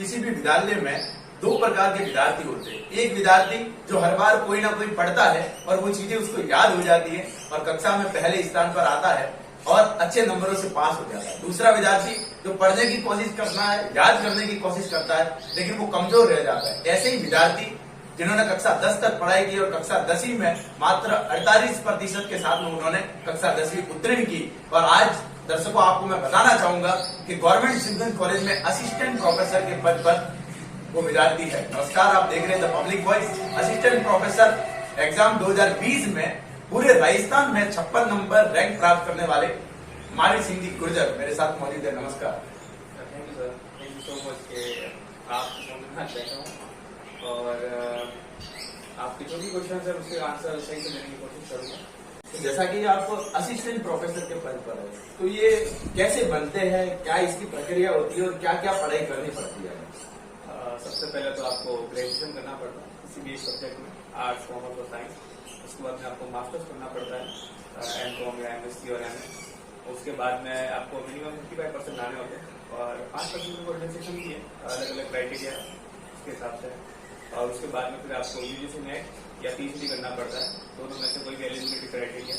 किसी भी विद्यालय में दो प्रकार के विद्यार्थी होते हैं। एक विद्यार्थी जो हर बार कोई ना कोई पढ़ता है और वो चीजें उसको याद हो जाती है और कक्षा में पहले स्थान पर आता है और अच्छे नंबरों से पास हो जाता है। दूसरा विद्यार्थी जो पढ़ने की कोशिश करना है, याद करने की कोशिश करता है, लेकिन वो कमजोर रह जाता है। ऐसे ही विद्यार्थी जिन्होंने कक्षा 10 तक पढ़ाई की और कक्षा 10वीं में मात्र 48% के साथ में उन्होंने कक्षा 10वीं उत्तीर्ण की। और आज दर्शकों आपको मैं बताना चाहूंगा कि गवर्नमेंट सिविल कॉलेज में असिस्टेंट प्रोफेसर के पद पर वो विद्यार्थी है। नमस्कार, आप देख रहे हैं the public voice. Assistant professor exam 2020 में पूरे राजस्थान में 56 नंबर रैंक प्राप्त करने वाले मारी सिंह जी गुर्जर मेरे साथ मौजूद है। नमस्कार। Thank you sir, thank you so much कि आप बैठा हूँ और आपके जो भी क्वेश्चन है उसके आंसर सही से देने की कोशिश करूंगा। जैसा कि आप असिस्टेंट प्रोफेसर के पद पर है, तो ये कैसे बनते हैं, क्या इसकी प्रक्रिया होती है और क्या क्या पढ़ाई करनी पड़ती है? सबसे पहले तो आपको ग्रेजुएशन करना पड़ता है किसी भी सब्जेक्ट में, आर्ट्स, कॉमर्स और साइंस। उसके बाद में आपको मास्टर्स करना पड़ता है, एमकॉम या एमएससी और एमए। उसके बाद में आपको मिनिमम 55% लाने होते हैं और 5% को रिलैक्सेशन भी है, अलग अलग क्राइटेरिया उसके हिसाब से। और उसके बाद में फिर आपको यूजीसी नेट या पीएचडी करना पड़ता है, दोनों में से कोई भी एलिजिबिलिटी क्राइटेरिया।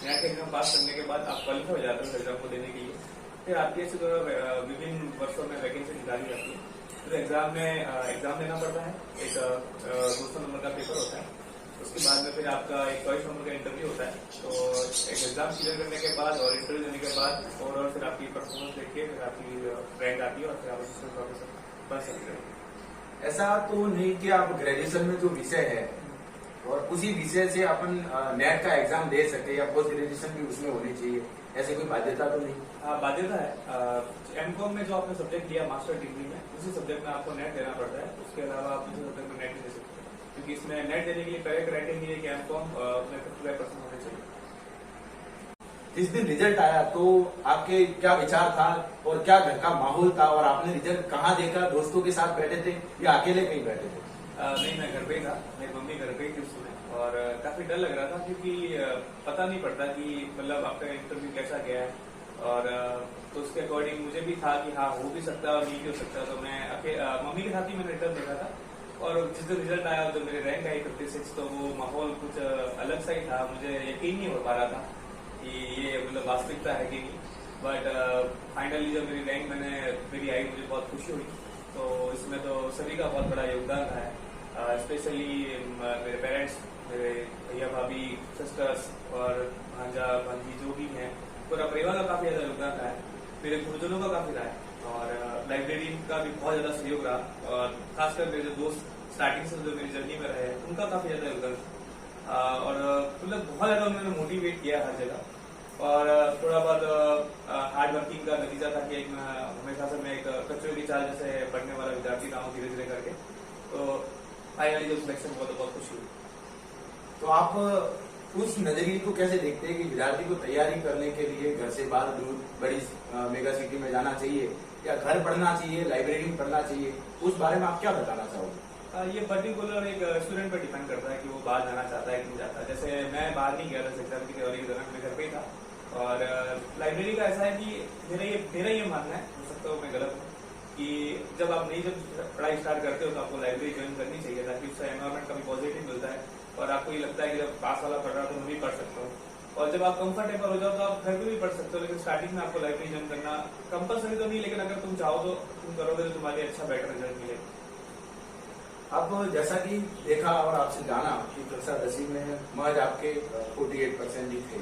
नेट का एग्जाम पास करने के बाद आप क्वालिफाई हो जाते हो एग्जाम को देने के लिए। फिर आपकी ऐसे जो विभिन्न वर्षों में वैकेंसी निकाली जाती है, फिर एग्जाम में एग्जाम देना पड़ता है। एक 200 नंबर का पेपर होता है। उसके बाद में फिर आपका एक 24 नंबर का इंटरव्यू होता है। तो एक एग्जाम क्लियर करने के बाद और इंटरव्यू देने के बाद ओवरऑल फिर आपकी परफॉर्मेंस देख के फिर आपकी रैंक आती है और फिर आप असिस्टेंट प्रोफेसर बन सकते हैं। ऐसा तो नहीं कि आप ग्रेजुएशन में जो विषय है और उसी विषय से अपन नेट का एग्जाम दे सके या पोस्ट ग्रेजुएशन भी उसमें होनी चाहिए, ऐसी कोई बाध्यता तो नहीं? हाँ, बाध्यता है। एमकॉम में जो आपने सब्जेक्ट लिया मास्टर डिग्री में, उसी सब्जेक्ट में आपको नेट देना पड़ता है। उसके अलावा आप दूसरे सब्जेक्ट में नेट नहीं दे सकते, क्योंकि इसमें नेट देने के लिए पहले क्राइटेरिया है कि एमकॉम में 55% होने चाहिए। जिस दिन रिजल्ट आया तो आपके क्या विचार था और क्या घर का माहौल था, और आपने रिजल्ट कहाँ देखा? दोस्तों के साथ बैठे थे या अकेले कहीं बैठे थे? नहीं, मैं घर पे ही था। मेरी मम्मी घर पे ही थी उस समय और काफी डर लग रहा था, क्योंकि पता नहीं पड़ता कि मतलब आपका इंटरव्यू कैसा गया है। और तो उसके अकॉर्डिंग मुझे भी था कि हाँ हो भी सकता है और नहीं भी हो सकता। तो मैं मम्मी के साथ ही मैंने रिजल्ट देखा था और जिस दिन रिजल्ट आया तो मेरी रैंक आई 56, तो वो माहौल कुछ अलग सा ही था। मुझे यकीन नहीं हो पा रहा था कि ये मतलब वास्तविकता है कि नहीं। बट फाइनली जब मेरी रैंक मेरी आई, मुझे बहुत खुशी हुई। तो इसमें तो सभी का बहुत बड़ा योगदान रहा है, स्पेशली मेरे पेरेंट्स, मेरे भैया भाभी, सिस्टर्स और भांजा भांजी जो भी हैं, पूरा परिवार का काफी ज्यादा योगदान रहा है। मेरे गुरुजनों का काफी रहा है और लाइब्रेरी का भी बहुत ज्यादा सहयोग रहा। और खासकर मेरे जो दोस्त स्टार्टिंग से जो मेरी जर्नी में रहे, उनका काफी ज्यादा योगदान और मतलब बहुत ज्यादा उन्होंने मोटिवेट किया हर जगह। और थोड़ा बहुत हार्ड वर्किंग का नतीजा था कि हमेशा से मैं एक कचरे की चाल जैसे पढ़ने वाला विद्यार्थी रहा हूँ धीरे धीरे करके। तो फाइनली जब सिलेक्शन हुआ तो बहुत खुशी हुई। तो आप उस नजरिए को कैसे देखते हैं कि विद्यार्थी को तैयारी करने के लिए घर से बाहर दूर बड़ी मेगा सिटी में जाना चाहिए या घर पढ़ना चाहिए, लाइब्रेरी में पढ़ना चाहिए? उस बारे में आप क्या बताना चाहोगे? ये पर्टिकुलर एक स्टूडेंट पर डिपेंड करता है कि वो बाहर जाना चाहता है कि नहीं चाहता। जैसे मैं बाहर नहीं गया था एग्जाम की तैयारी के दौरान, मैं घर पे ही था। और लाइब्रेरी का ऐसा है कि मेरा ये मानना है, हो सकता है मैं गलत हूँ, कि जब पढ़ाई स्टार्ट करते हो तो आपको लाइब्रेरी ज्वाइन करनी चाहिए, ताकि उसका एनवायरमेंट काफी पॉजिटिव मिलता है और आपको ये लगता है कि जब पास वाला पढ़ रहा तो मैं भी पढ़ सकता हूँ। और जब आप कंफर्टेबल हो जाओ तो आप घर पे भी पढ़ सकते हो, लेकिन स्टार्टिंग में आपको लाइब्रेरी ज्वाइन करना कंपलसरी तो नहीं, लेकिन अगर तुम चाहो तो तुम करोगे तो तुम्हारे अच्छा बेटर रिजल्ट मिलेगा। अब जैसा कि देखा और आपसे जाना कि कक्षा 10वीं में महज आपके 48% ही थे,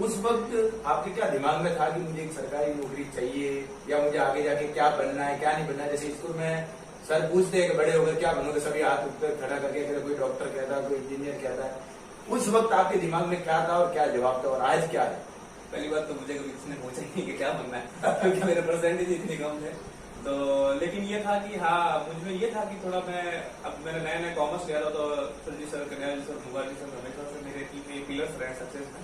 उस वक्त आपके क्या दिमाग में था कि मुझे एक सरकारी नौकरी चाहिए या मुझे आगे जाके क्या बनना है क्या नहीं बनना है? जैसे स्कूल में सर पूछते हैं कि बड़े होकर क्या बनोगे, सभी हाथ ऊपर खड़ा करके कोई डॉक्टर कहता है, कोई इंजीनियर कहता है। उस वक्त आपके दिमाग में क्या था और क्या जवाब था, और आज क्या है? पहली बात तो मुझे कभी किसी ने पूछा नहीं कि क्या बनना है क्योंकि मेरे परसेंटेज इतने कम थे। तो लेकिन ये था कि हाँ, मुझमें ये था कि थोड़ा अब मैंने नया कॉमर्स लिया था, तो सर जी, सर कन्हैया जी, सर मुबारक जी, सर हमेशा से मेरे टीम में पिलर्स रहे सक्सेस में।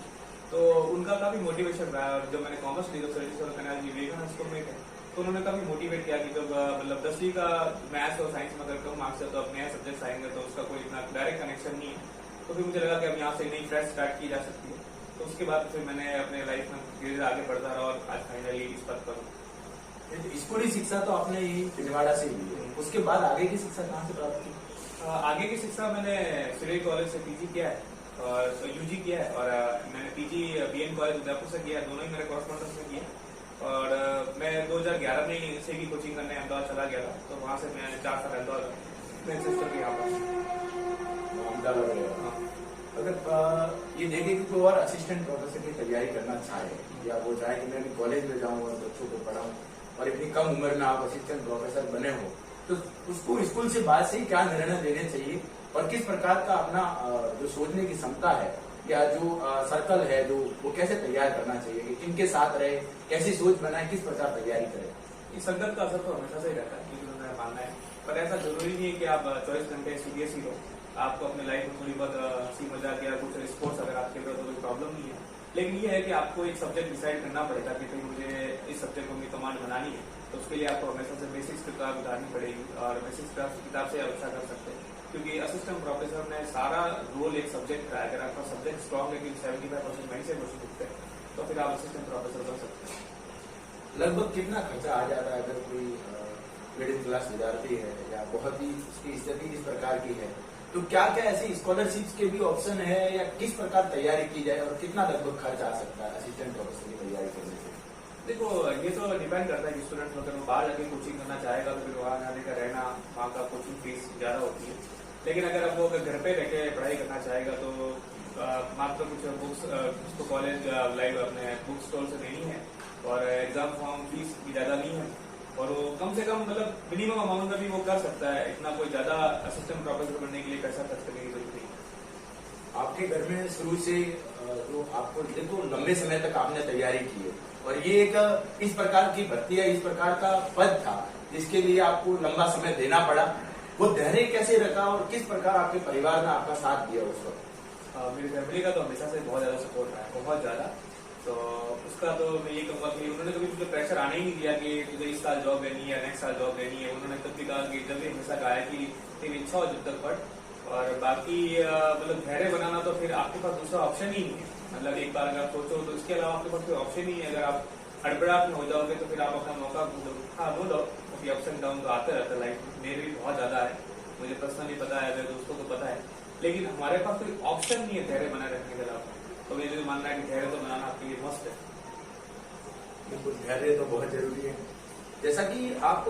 तो उनका काफी मोटिवेशन रहा। और जब मैंने कॉमर्स ली तो सर जी, सर कन्हैया जी विवेकानंद स्कूल में थे, तो उन्होंने काफी मोटिवेट किया कि जब मतलब 10वीं का मैथ्स और साइंस में अगर कम मार्क्स है तो अब नया सब्जेक्ट आएंगे तो उसका कोई इतना डायरेक्ट कनेक्शन नहीं है। तो फिर मुझे लगा कि अब यहाँ से नई फ्रेश स्टार्ट की जा सकती है। तो उसके बाद फिर मैंने अपने लाइफ में धीरे धीरे आगे बढ़ता रहा और आज फाइनली इस पद पर हूँ। स्कूली शिक्षा तो आपने यही पिंजवाड़ा से ली है, उसके बाद आगे की शिक्षा कहाँ से प्राप्त की? आगे की शिक्षा मैंने सिविल कॉलेज से पीजी किया है और यूजी किया है, और मैंने पीजी बीएन कॉलेज उदयपुर से किया है, दोनों ही मेरे कॉरेस्पॉन्डेंस में किया। और मैं 2011 में से की कोचिंग करने अहमदाबाद चला गया था, तो वहाँ से मैं 4 साल अहमदाबाद में सिस्टर के यहाँ पर। अहमदाबाद गए हो। अगर ये देखें कि कोई और असिस्टेंट प्रोफेसर की तैयारी करना चाहे या वो चाहे कि मैं भी कॉलेज में जाऊँ और बच्चों को पढ़ाऊँ और इतनी कम उम्र में आप असिस्टेंट प्रोफेसर बने हो, तो उसको स्कूल से बाद से ही क्या निर्णय लेने चाहिए और किस प्रकार का अपना जो सोचने की क्षमता है या जो सर्कल है जो वो कैसे तैयार करना चाहिए कि किनके साथ रहे, कैसी सोच बनाए, किस प्रकार तैयारी करें? ये संगत का असर तो हमेशा से ही रहता है, क्योंकि मेरा मानना है, पर ऐसा जरूरी नहीं है कि आप 24 घंटे सीरियस ही हो। आपको अपने लाइफ में थोड़ी बहुत हंसी मजाक या कुछ स्पोर्ट्स अगर आप खेल रहे हो तो कोई प्रॉब्लम नहीं है, लेकिन ये है कि आपको एक सब्जेक्ट डिसाइड करना पड़ेगा कि भाई मुझे इस सब्जेक्ट को अपनी कमांड बनानी है, तो उसके लिए आपको हमेशा से बेसिक्स किताब उठानी पड़ेगी और बेसिक्स किताब से आप अच्छा कर सकते हैं, क्योंकि असिस्टेंट प्रोफेसर में सारा रोल एक सब्जेक्ट का है। अगर आपका सब्जेक्ट स्ट्रॉन्ग है कि 75% 97% दिखते हैं, तो फिर आप असिस्टेंट प्रोफेसर बन सकते हैं। लगभग कितना खर्चा आ जाता है अगर कोई मिडिल क्लास विद्यार्थी है या बहुत ही उसकी स्थिति इस प्रकार की है, तो क्या क्या ऐसी स्कॉलरशिप्स के भी ऑप्शन है या किस प्रकार तैयारी की जाए और कितना लगभग खर्च आ सकता है असिस्टेंट प्रोफेसर की तैयारी करने से? देखो, ये तो डिपेंड करता है कि स्टूडेंट अगर वो बाहर जाके कोचिंग करना चाहेगा तो फिर वहाँ जाने का रहना, वहाँ का कोचिंग फीस ज्यादा होती है। लेकिन अगर आप वो घर पे रह के पढ़ाई करना चाहेगा तो मात्र कुछ बुक्स उसको कॉलेज लाइव अपने बुक स्टॉल से लेनी है और एग्जाम फॉर्म फीस भी ज्यादा नहीं है, और वो कम से कम मतलब मिनिमम अमाउंट में भी वो कर सकता है। इतना कोई ज्यादा असिस्टेंट प्रोफेसर बनने के लिए पैसा खर्च करने की जरूरत नहीं है। आपके घर में शुरू से जो आपको देखो लंबे समय तक आपने तैयारी की है और ये एक इस प्रकार की भर्ती है, इस प्रकार का पद था जिसके लिए आपको लंबा समय देना पड़ा, वो धैर्य कैसे रखा और किस प्रकार आपके परिवार ने आपका साथ दिया उस वक्त? मेरी फैमिली का तो हमेशा से बहुत ज्यादा सपोर्ट रहा है, बहुत ज्यादा। तो उसका तो मैं ये कहूंगा कि उन्होंने कभी मुझे प्रेशर आने ही नहीं दिया कि तुझे इस साल जॉब लेनी है, नेक्स्ट साल जॉब लेनी है। उन्होंने तब भी कहा कि जब भी हमेशा कहा है कि तेरी इच्छा हो जब तक पढ़, और बाकी मतलब धैर्य बनाना तो फिर आपके पास दूसरा ऑप्शन ही नहीं है। मतलब एक बार अगर आप सोचो तो इसके अलावा आपके पास कोई ऑप्शन ही है। अगर आप हड़बड़ाहट में हो जाओगे तो फिर आप अपना मौका ढूंढो। No doubt ups and down तो आते रहता है लाइफ में, मेरे भी बहुत ज्यादा है, मुझे पर्सनली पता है, मेरे दोस्तों को पता है, लेकिन हमारे पास कोई ऑप्शन नहीं है धैर्य बनाए रखने के अलावा। तो मुझे मानना है कि धैर्य तो बनाना आपके लिए मस्त है। बिल्कुल, धैर्य तो बहुत जरूरी है। जैसा कि आप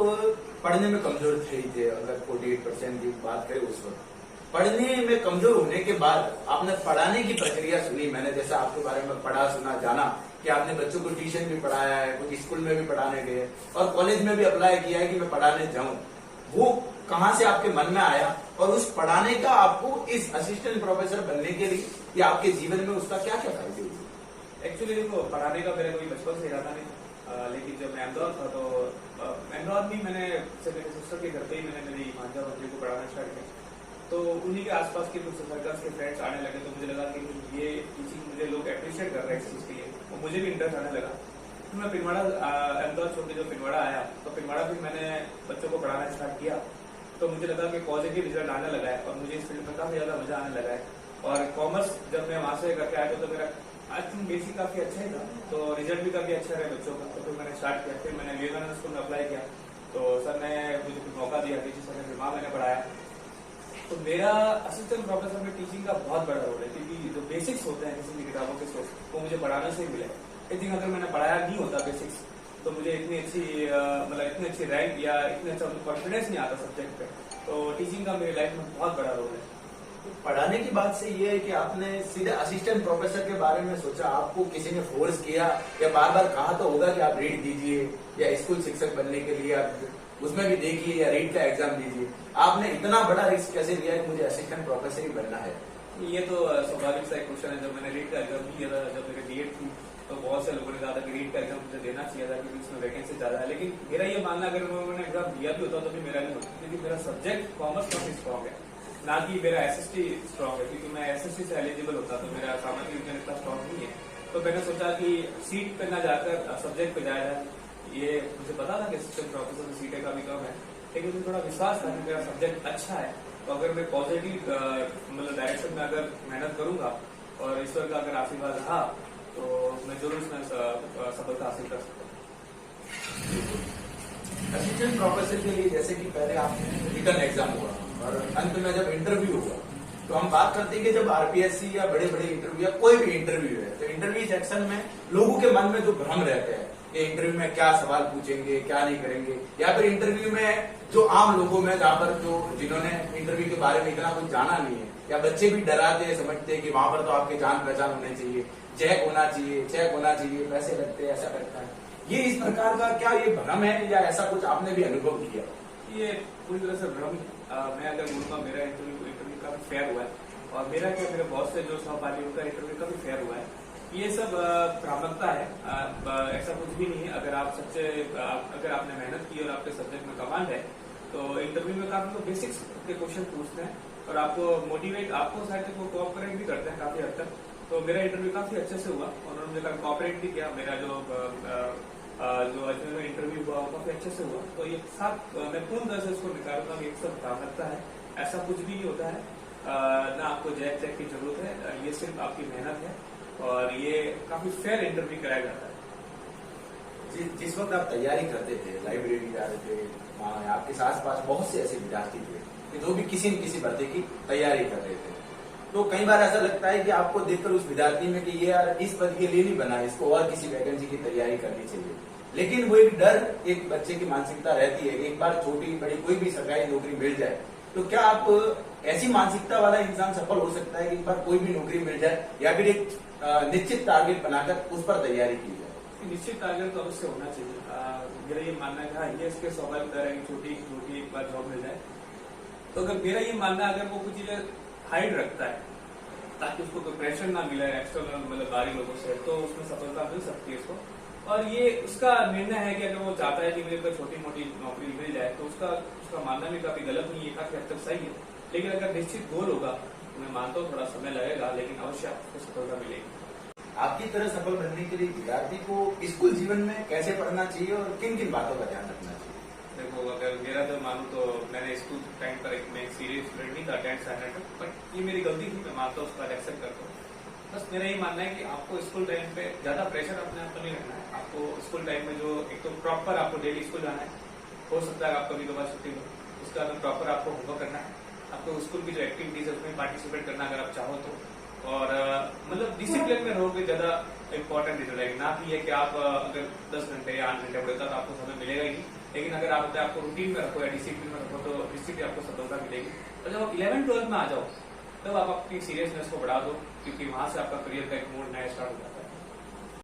पढ़ने में कमजोर थे ही थे, अगर 48% की बात करें उस वक्त, पढ़ने में कमजोर होने के बाद आपने पढ़ाने की प्रक्रिया सुनी, मैंने जैसा आपके बारे में पढ़ा सुना जाना कि आपने बच्चों को ट्यूशन भी पढ़ाया है, कुछ स्कूल में भी पढ़ाने गए और कॉलेज में भी अप्लाई किया है कि मैं पढ़ाने जाऊं, वो कहाँ से आपके मन में आया और उस पढ़ाने का आपको इस असिस्टेंट प्रोफेसर बनने के लिए या आपके जीवन में उसका क्या क्या फायदे हुए? एक्चुअली देखो, पढ़ाने का मेरे कोई बचपन से इरादा नहीं था, लेकिन जब मैं अहमदाबाद था तो अहमदाबाद में मैंने मेरे सिस्टर के घर पे ही मैंने मेरी भांजा बच्चे को पढ़ाना स्टार्ट किया। तो उन्हीं के आसपास के कुछ सर्कल्स के फ्रेंड्स आने लगे, तो मुझे लगा कि ये टीचिंग मुझे लोग अप्रिशिएट कर रहे हैं इस चीज के लिए, और मुझे भी इंटरेस्ट आने लगा। तो मैं पिंजवाड़ा अहमदाबाद छोड़ के जो पिंजवाड़ा आया, तो पिंजवाड़ा भी मैंने बच्चों को पढ़ाना स्टार्ट किया। तो मुझे लगा कि पॉजिटिव रिजल्ट आने लगा है और मुझे इस फील्ड में काफी ज्यादा मजा आने लगा है। और कॉमर्स जब मैं वहां से करके आया तो मेरा आई थिंक बेसिक काफी अच्छा ही था, तो रिजल्ट भी काफी अच्छा रहा बच्चों का। तो फिर मैंने स्टार्ट किया, फिर मैंने विवेकानंद स्कूल में अप्लाई किया, तो सर ने मुझे फिर मौका दिया, टीचर सर ने फिर वहां मैंने पढ़ाया। तो मेरा असिस्टेंट प्रोफेसर में टीचिंग का बहुत बड़ा रोल है, क्योंकि जो बेसिक्स होते हैं किसी भी किताबों के सोर्स वो मुझे पढ़ाने से ही मिले। आई थिंक अगर मैंने पढ़ाया नहीं होता बेसिक्स तो मुझे इतनी अच्छी मतलब इतनी अच्छी रैंक या इतने अच्छा कॉन्फिडेंस नहीं आता सब्जेक्ट पे। तो टीचिंग का मेरी लाइफ में बहुत बड़ा रोल है। तो पढ़ाने की बात से ये है कि आपने सीधे असिस्टेंट प्रोफेसर के बारे में सोचा, आपको किसी ने फोर्स किया या बार बार कहा तो होगा कि आप रीट दीजिए या स्कूल शिक्षक बनने के लिए आप उसमें भी देखिए या रीट का एग्जाम दीजिए, आपने इतना बड़ा रिस्क कैसे लिया कि मुझे असिस्टेंट प्रोफेसर ही बनना है? ये तो स्वाभाविक सा एक क्वेश्चन है। जब मैंने रीट का एग्जाम दिया था, जब मेरी बीएड थी, तो बहुत से लोगों ने कहा था कि रीट का एग्जाम मुझे देना चाहिए था क्योंकि इसमें वैकेंसी ज्यादा है। लेकिन मेरा ये मानना अगर मैंने एग्जाम दिया भी होता तो भी मेरा नहीं होता, क्योंकि मेरा सब्जेक्ट कॉमर्स काफी स्ट्रॉन्ग है, ना कि मेरा एसएसटी स्ट्रॉन्ग है। क्योंकि मैं एसएसटी से एलिजिबल होता तो मेरा सामाजिक विज्ञान इतना स्ट्रॉन्ग नहीं है। तो मैंने सोचा कि सीट पे ना जाकर सब्जेक्ट पे जाया जाए। ये मुझे पता था कि असिस्टेंट प्रोफेसर में सीटें का भी कम है, लेकिन मुझे थोड़ा विश्वास था कि मेरा सब्जेक्ट अच्छा है। तो अगर मैं पॉजिटिव मतलब डायरेक्शन में अगर मेहनत करूंगा और ईश्वर का अगर आशीर्वाद रहा तो मैं जरूर इसमें सफलता हासिल कर सकता हूँ। असिस्टेंट प्रोफेसर के लिए जैसे कि पहले आपने रिटन एग्जाम हुआ और अंत में जब इंटरव्यू हुआ, तो हम बात करते हैं कि जब आरपीएससी या बड़े बड़े इंटरव्यू या कोई भी इंटरव्यू है, तो इंटरव्यू सेक्शन में लोगों के मन में जो भ्रम रहते हैं कि इंटरव्यू में क्या सवाल पूछेंगे, क्या नहीं करेंगे, या फिर इंटरव्यू में जो आम लोगों में जहाँ पर जो जिन्होंने इंटरव्यू के बारे में इतना कुछ जाना नहीं है, या बच्चे भी डराते हैं, समझते हैं कि वहां पर तो आपके जान पहचान होने चाहिए, चेक होना चाहिए, पैसे लगते हैं, ऐसा करता है। ये इस प्रकार का क्या ये भ्रम है या ऐसा कुछ आपने भी अनुभव किया? ये पूरी तरह से भ्रम है। मैं अगर बोलूँगा मेरा इंटरव्यू काफी फेयर हुआ है, और मेरा क्या मेरे बॉस से जो सहपाठी उनका इंटरव्यू काफी फेयर हुआ है। ये सब भ्रामकता है, ऐसा कुछ भी नहीं है। अगर आपने मेहनत की और आपके सब्जेक्ट में कमांड है, तो इंटरव्यू में काफी तो बेसिक्स के क्वेश्चन पूछते हैं और आपको मोटिवेट, आपको शायद को कोऑपरेट भी करते हैं काफी हद तक। तो मेरा इंटरव्यू काफी अच्छे से हुआ और उन्होंने मुझे कोऑपरेट भी किया। मेरा जो अजमेर में इंटरव्यू हुआ वो काफी अच्छे से हुआ। तो ये साथ मैं पूर्ण तरह से इसको निकालता हूँ, एक सब भ्रामकता है, ऐसा कुछ भी नहीं होता है। ना आपको चेक की जरूरत है, ये सिर्फ आपकी मेहनत है और ये काफी फेयर इंटरव्यू कराया जाता है। जिस वक्त आप तैयारी करते थे, लाइब्रेरी जा रहे थे, वहाँ आपके आस पास बहुत से ऐसे विद्यार्थी थे कि जो भी किसी न किसी भर्ती की तैयारी कर रहे थे, तो कई बार ऐसा लगता है कि आपको देखकर उस विद्यार्थी में कि ये यार इस पद के लिए नहीं बना, इसको और किसी वैकेंसी की तैयारी करनी चाहिए। लेकिन वो एक डर एक बच्चे की मानसिकता रहती है, एक बार छोटी बड़ी कोई भी सरकारी नौकरी मिल जाए, तो क्या आप ऐसी मानसिकता वाला इंसान सफल हो सकता है कि एक बार कोई भी नौकरी मिल जाए, या फिर एक निश्चित टारगेट बनाकर उस पर तैयारी की जाए? निश्चित टारगेट तो अवश्य होना चाहिए। मेरा ये मानना है, हाँ, ये इसके स्वाभाविक डर है कि छोटी एक बार जॉब मिल जाए। तो अगर मेरा ये मानना है, अगर वो कुछ चीजें हाइड रखता है ताकि उसको कोई प्रेशर ना मिले एक्सटर्नल मतलब बाहरी लोगों से, तो उसमें सफलता मिल सकती है उसको। और ये उसका निर्णय है कि अगर वो चाहता है कि मेरे को छोटी मोटी नौकरी मिल जाए, तो उसका मानना भी काफी गलत नहीं है, काफी हद तक सही है। लेकिन अगर निश्चित गोल होगा, तो मैं मानता हूँ थोड़ा समय लगेगा, लेकिन अवश्य आपको सफलता मिलेगी। आपकी तरह सफल बनने के लिए विद्यार्थी को स्कूल जीवन में कैसे पढ़ना चाहिए और किन किन बातों का ध्यान रखना चाहिए? देखो, अगर मेरा तो मानूं तो मैंने स्कूल टाइम पर एक सीरियस स्टूडेंट नहीं था 10th स्टैंडर्ड तक, बट ये मेरी गलती थी, मैं मानता हूँ, उसका एक्सेप्ट करता हूँ। बस मेरा ये मानना है कि आपको स्कूल टाइम पे ज्यादा प्रेशर अपने आप पर नहीं रखना है। आपको स्कूल टाइम में जो एक तो प्रॉपर आपको डेली स्कूल जाना है, हो सकता है आप कभी कभार छुट्टी हो, उसका अगर प्रॉपर आपको होमवर्क करना है, आपको स्कूल की जो एक्टिविटीज है उसमें पार्टिसिपेट करना अगर आप चाहो तो, और मतलब डिसिप्लिन में रहोगे ज्यादा इंपॉर्टेंट रिजल्ट आएगी। ना कि है कि आप अगर 10 घंटे या 8 घंटे पढ़ेगा तो आपको समय मिलेगा ही नहीं, लेकिन अगर आप अपने आपको रूटीन में रखो या डिसिप्लिन में रखो तो निश्चित आपको सफलता मिलेगी। और जब आप 11th-12th में आ जाओ, तब आप अपनी सीरियसनेस को बढ़ा दो, क्योंकि वहां से आपका करियर का एक मोड नया स्टार्ट हो जाता है।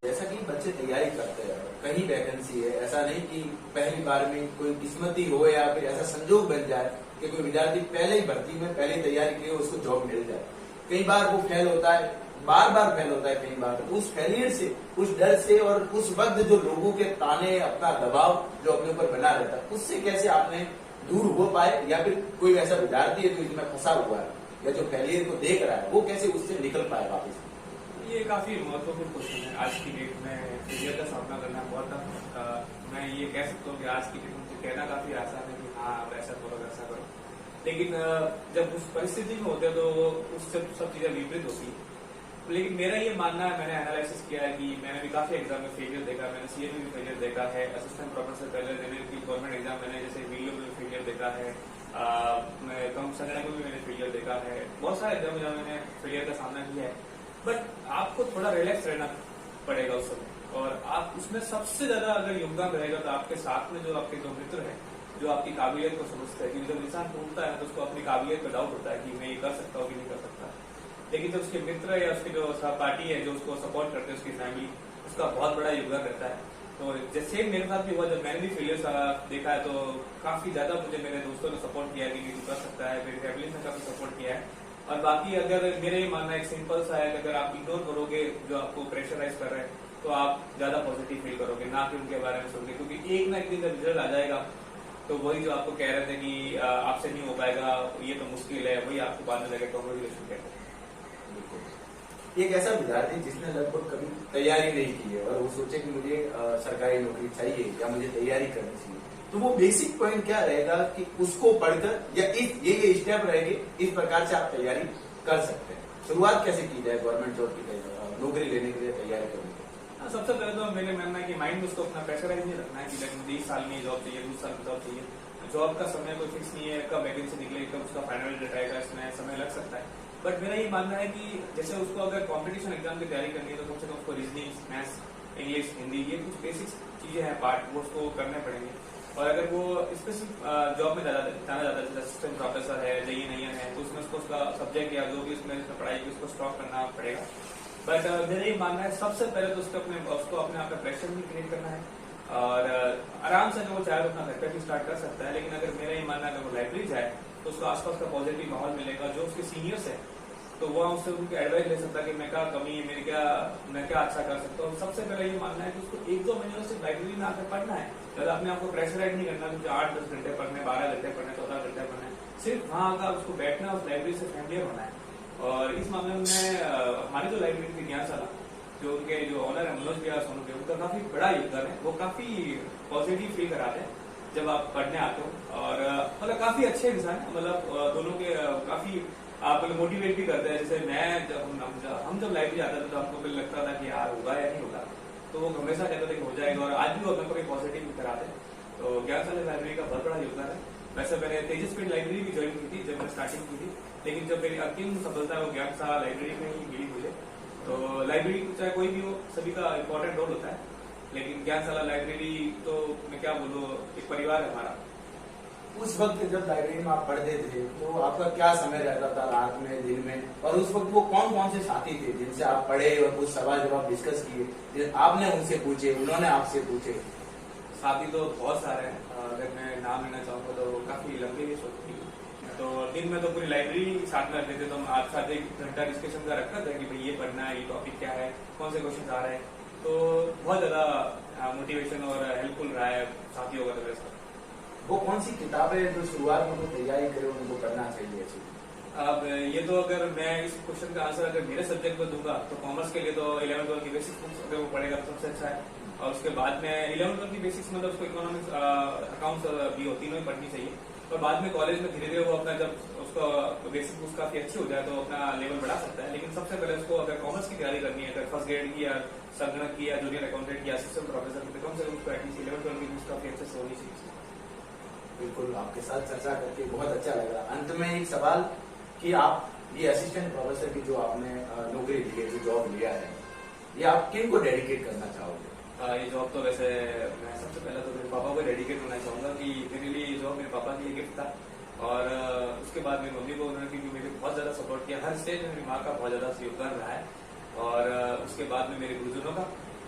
जैसा कि बच्चे तैयारी करते हैं, कहीं वैकेंसी है, ऐसा नहीं कि पहली बार में कोई किस्मती हो या फिर ऐसा संजोग बन जाए कि कोई विद्यार्थी पहले ही भर्ती में पहले तैयारी की हो, उसको जॉब मिल जाए। कई बार वो फेल होता है, बार फेल होता है, कई बार उस फेलियर से, उस डर से और उस वक्त जो लोगों के ताने, अपना दबाव जो अपने ऊपर बना रहता है, उससे कैसे आपने दूर हो पाए, या फिर कोई ऐसा विद्यार्थी है जो इसमें फंसा हुआ है या जो फेलियर को देख रहा है, वो कैसे उससे निकल पाए वापस? ये काफी महत्वपूर्ण क्वेश्चन है। आज की डेट में फेलियर का सामना करना बहुत टफ। मैं ये कह सकता हूँ कि आज की डेट में मुझे कहना काफी आसान है कि हाँ आप ऐसा करो वैसा करो, लेकिन जब उस परिस्थिति में होते हैं तो उस सब चीजें विपरीत होती है। लेकिन मेरा ये मानना है, मैंने एनालिसिस किया है कि मैंने भी काफी एग्जाम में फेलियर देखा, मैंने सीए में भी फेलियर देखा है, असिस्टेंट प्रोफेसर फेलियर देने की गवर्नमेंट एग्जाम मैंने जैसे वीडियो में भी फेलियर देखा है, कम संगठन में भी मैंने फेलियर देखा है, बहुत सारे एग्जाम में मैंने फेलियर का सामना किया है। बट आपको थोड़ा रिलैक्स रहना पड़ेगा उस समय, और आप उसमें सबसे ज्यादा अगर योगदान रहेगा तो आपके साथ में जो आपके दो मित्र हैं, जो आपकी काबिलियत को समझते हैं। क्योंकि जब इंसान टूटता है तो उसको अपनी काबिलियत पर डाउट होता है कि मैं ये कर सकता हूँ कि नहीं कर सकता, लेकिन जब उसके मित्र या उसके जो सहपाठी है जो उसको सपोर्ट करते हैं, उसकी फैमिली, उसका बहुत बड़ा योगदान रहता है। तो जैसे मेरे साथ भी हुआ, जब मैंने भी फेलियर देखा है तो काफी ज्यादा मुझे मेरे दोस्तों ने सपोर्ट किया कि तू कर सकता है, मेरी फैमिली ने काफी सपोर्ट किया है। और बाकी अगर मेरे ये मानना एक सिंपल सा है कि अगर आप इग्नोर करोगे जो आपको प्रेशराइज कर रहे हैं, तो आप ज्यादा पॉजिटिव फील करोगे, ना कि उनके बारे में सुनोगे। क्योंकि एक ना एक दिन जब रिजल्ट आ जाएगा तो वही जो आपको कह रहे थे कि आपसे नहीं हो पाएगा, ये तो मुश्किल है, वही आपको बाद में लगे कांग्रेचुलेशन कहते हैं। एक ऐसा विद्यार्थी जिसने लगभग कभी तैयारी नहीं की है और वो सोचे कि मुझे सरकारी नौकरी चाहिए या मुझे तैयारी करनी चाहिए, तो वो बेसिक पॉइंट क्या रहेगा कि उसको पढ़कर या ये स्टेप रहेंगे, इस प्रकार से आप तैयारी कर सकते हैं। शुरुआत कैसे की जाए गवर्नमेंट जॉब की नौकरी लेने के लिए तैयारी करने की? सबसे पहले तो मेरे मानना है कि माइंड उसको अपना प्रेशराइज नहीं रखना है कि लेकिन 20 साल में जॉब चाहिए, 20 साल में जॉब चाहिए। जॉब का समय कोई फिक्स नहीं है, कब वैकेंसी निकलेगी, कब उसका फाइनल डेट आएगा, इसमें समय लग सकता है। बट मेरा ये मानना है कि जैसे उसको अगर कॉम्पिटिशन एग्जाम की तैयारी करनी है तो कम से कम उसको रीजनिंग, मैथ्स, इंग्लिश, हिंदी, ये कुछ बेसिक्स चीजें हैं पार्ट, वो उसको करने पड़ेंगे। और अगर वो स्पेसिफिक जॉब में जाना चाहता है, जैसे असिस्टेंट प्रोफेसर है, जेई नहीं है, तो उसमें उसको उसका सब्जेक्ट या जो भी उसमें पढ़ाई की उसको स्टॉप करना पड़ेगा। बट मेरा ये मानना है सबसे पहले तो उसको अपने आप में प्रेशर नहीं क्रिएट करना है, और आराम से अगर वो चाहे तो अपना घर पे भी स्टार्ट कर सकता है। लेकिन अगर मेरा ये मानना है अगर वो लाइब्रेरी जाए तो उसको आसपास का पॉजिटिव माहौल मिलेगा, जो उसके सीनियर्स है तो वो उससे उनकी एडवाइस ले सकता है कि मैं क्या कमी है मेरी, मैं क्या अच्छा कर सकता हूँ। सबसे पहले ये मानना है कि उसको 1-2 महीने सिर्फ लाइब्रेरी में आकर पढ़ना है, ज्यादा अपने आपको प्रेशराइज नहीं करना कि 8-10 घंटे पढ़ने, 12 घंटे पढ़ने, 14 घंटे पढ़ने। सिर्फ वहां आकर उसको बैठना, उस लाइब्रेरी से फैमिलियर होना है। और इस मामले में हमारी जो लाइब्रेरी थी ज्ञानशाला, जो उनके जो ऑनर है मनोज भैया सोनू भैया, उनका काफी बड़ा योगदान है। वो काफी पॉजिटिव फील कराते हैं जब आप पढ़ने आते हो, और मतलब काफी अच्छे इंसान है, मतलब दोनों के काफी आप मोटिवेट भी करते हैं। जैसे मैं हम जब लाइब्रेरी जाते थे तो हमको पहले लगता था कि यार होगा या नहीं होगा, तो वो हमेशा कहते थे कि हो जाएगा, और आज भी वो अपने को पॉजिटिव कराते हैं। तो ज्ञानशाला लाइब्रेरी का बहुत बड़ा योगदान है। वैसे मैंने तेजस्वी लाइब्रेरी भी ज्वाइन की थी जब मैं स्टार्टिंग की थी, लेकिन जब मेरी अंतिम सफलता है वो ज्ञानशाला लाइब्रेरी में ही मिली मुझे। तो लाइब्रेरी चाहे कोई भी हो, सभी का इम्पोर्टेंट रोल होता है, लेकिन ज्ञानशाला लाइब्रेरी तो मैं क्या बोलूँ, एक परिवार है हमारा। उस वक्त जब लाइब्रेरी में आप पढ़ते थे तो आपका क्या समय रहता था, रात में, दिन में, और उस वक्त वो कौन कौन से साथी थे जिनसे आप पढ़े और कुछ सवाल जवाब डिस्कस किए, आपने उनसे पूछे, उन्होंने आपसे पूछे? साथी तो बहुत सारे हैं, अगर मैं नाम लेना चाहूँगा तो काफी लंबी लिस्ट होती है। तो दिन में तो पूरी लाइब्रेरी साथ में रखते थे, तो हम आज साथ 1 घंटा डिस्कशन का रखा था कि भाई ये पढ़ना है, ये टॉपिक क्या है, कौन से क्वेश्चन आ रहे हैं। तो बहुत ज्यादा मोटिवेशन और हेल्पफुल रहा है साथियों का मेरे साथ। वो कौन सी किताबें जो शुरुआत में वो तैयारी करे उनको पढ़ना चाहिए? अब ये तो अगर मैं इस क्वेश्चन का आंसर अगर मेरे सब्जेक्ट में दूंगा तो कॉमर्स के लिए तो 11th-12 की बेसिक्स बुक्स अगर वो पढ़ेगा तो सबसे अच्छा है। और उसके बाद में 11th-12 की बेसिक्स मतलब उसको इकोनॉमिक्स, अकाउंट्स भी हो, तीनों ही पढ़नी चाहिए। और बाद में कॉलेज में धीरे धीरे वो अपना जब उसका बेसिक बुक्स काफी अच्छी हो जाए तो अपना लेवल बढ़ा सकता है। लेकिन सबसे पहले उसको अगर कॉमर्स की तैयारी करनी है, अगर फर्स्ट ग्रेड की या संगणक की या जूनियर अकाउंटेंट की, असिस्टेंट प्रोफेसर की, तो कम से कम उसको एटलीस्ट 11th-12 की बुक्स काफी अच्छे से होनी चाहिए। बिल्कुल, आपके साथ चर्चा करके बहुत अच्छा लगा। अंत में एक सवाल कि आप ये असिस्टेंट प्रोफेसर की जो आपने नौकरी ली है, जो जॉब लिया है, ये आप किन को डेडिकेट करना चाहोगे? ये जॉब तो वैसे मैं सबसे पहले तो मेरे पापा को डेडिकेट होना चाहूंगा कि मेरे लिए ये जॉब मेरे पापा के लिए गिफ्ट था। और उसके बाद मेरी मम्मी को, उन्होंने क्योंकि मेरे बहुत ज्यादा सपोर्ट किया, हर स्टेज में मेरी माँ का बहुत ज्यादा योगदान रहा है। और उसके बाद में मेरे गुरुजनों का,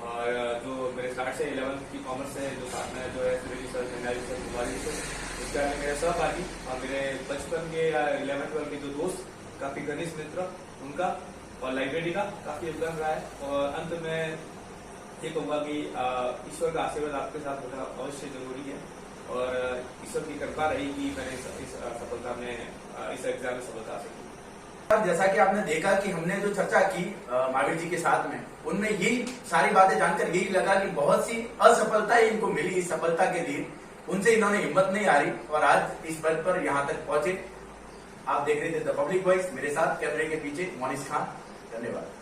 और जो मेरे स्टार्ट से 11th की कॉमर्स से जो साथ में जो है सुरेश सर, जंगारी सर, कुमारी सर, उसके बाद मेरे सहपाठी और मेरे बचपन के या 11th-12 के जो दोस्त, काफी घनिष्ठ मित्र, उनका और लाइब्रेरी का काफी योगदान रहा है। और अंत में ये कहूंगा कि ईश्वर का आशीर्वाद आपके साथ होना अवश्य जरूरी है, और ईश्वर की कृपा रही कि मैंने इस सफलता में, इस एग्जाम में सफलता हासिल की। जैसा कि आपने देखा कि हमने जो चर्चा की महावीर जी के साथ में, उनमें यही सारी बातें जानकर यही लगा कि बहुत सी असफलताएं इनको मिली इस सफलता के लिए, उनसे इन्होंने हिम्मत नहीं हारी और आज इस पद पर यहाँ तक पहुंचे। आप देख रहे थे द पब्लिक वॉइस, मेरे साथ कैमरे के पीछे मोनिस खान। धन्यवाद।